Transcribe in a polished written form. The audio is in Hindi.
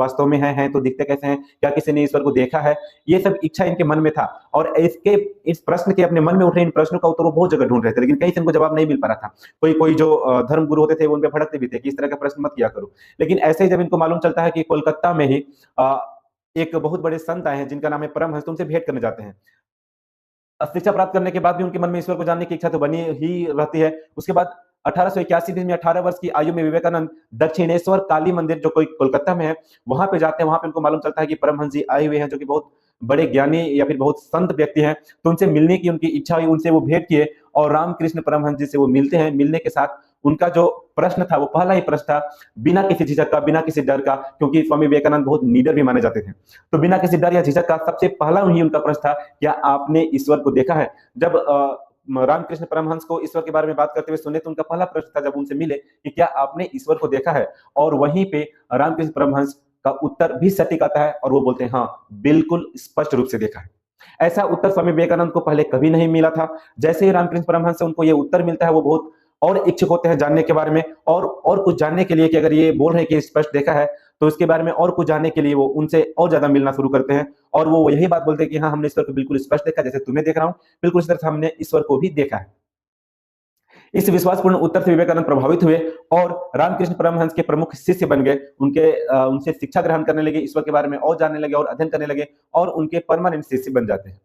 वास्तव में हैं तो दिखते कैसे हैं, क्या किसी ने ईश्वर को देखा है, ये सब इच्छा इनके मन में था। और इसके इस प्रश्न के अपने मन में उठ रहे इन प्रश्नों का उत्तर वो बहुत जगह ढूंढ रहे थे, लेकिन कहीं से इनको जवाब नहीं मिल पा रहा था। कोई कोई जो धर्म गुरु होते थे वो उन पे भड़कते भी थे कि इस तरह का प्रश्न मत किया करो। लेकिन ऐसे ही जब इनको मालूम चलता है कि कोलकाता में ही एक बहुत बड़े संत आए हैं जिनका नाम है परमहंस, तो उनसे भेंट करने जाते हैं। शिक्षा प्राप्त करने के बाद भी उनके मन में ईश्वर को जानने की इच्छा तो बनी ही रहती है। उसके बाद 1881 में 18 वर्ष की आयु में विवेकानंद दक्षिणेश्वर काली मंदिर जो कोई कोलकाता में है वहां पे जाते हैं। वहां पे उनको मालूम चलता है कि परमहंस जी आए हुए हैं जो कि बहुत बड़े ज्ञानी या फिर बहुत संत व्यक्ति हैं। तो उनसे मिलने की उनकी इच्छा हुई, उनसे वो भेंट किए और रामकृष्ण परमहंस जी से वो मिलते हैं। मिलने के साथ उनका जो प्रश्न था वो पहला ही प्रश्न था, बिना किसी झिझक का, बिना किसी डर का, क्योंकि स्वामी विवेकानंद बहुत निडर भी माने जाते थे। तो बिना किसी डर या झिझक का सबसे पहला ही उनका प्रश्न था, क्या आपने ईश्वर को देखा है? जब रामकृष्ण परमहंस को ईश्वर के बारे में बात करते हुए सुने तो उनका पहला प्रश्न था जब उनसे मिले कि क्या आपने ईश्वर को देखा है? और वहीं पे रामकृष्ण परमहंस का उत्तर भी सटीक आता है और वो बोलते हैं हाँ, बिल्कुल स्पष्ट रूप से देखा है। ऐसा उत्तर स्वामी विवेकानंद को पहले कभी नहीं मिला था। जैसे ही रामकृष्ण परमहंस से उनको ये उत्तर मिलता है वो बहुत और इच्छुक होते हैं जानने के बारे में और कुछ जानने के लिए कि अगर ये बोल रहे हैं कि स्पष्ट देखा है तो इसके बारे में और कुछ जानने के लिए वो उनसे और ज्यादा मिलना शुरू करते हैं। और वो यही बात बोलते हैं कि हाँ, हमने ईश्वर को बिल्कुल स्पष्ट देखा, जैसे तुम्हें देख रहा हूं बिल्कुल इस तरह से हमने ईश्वर को भी देखा है। इस विश्वासपूर्ण उत्तर से विवेकानंद प्रभावित हुए और रामकृष्ण परमहंस के प्रमुख शिष्य बन गए। उनसे शिक्षा ग्रहण करने लगे, ईश्वर के बारे में और जानने लगे और अध्ययन करने लगे और उनके परमानेंट शिष्य बन जाते हैं।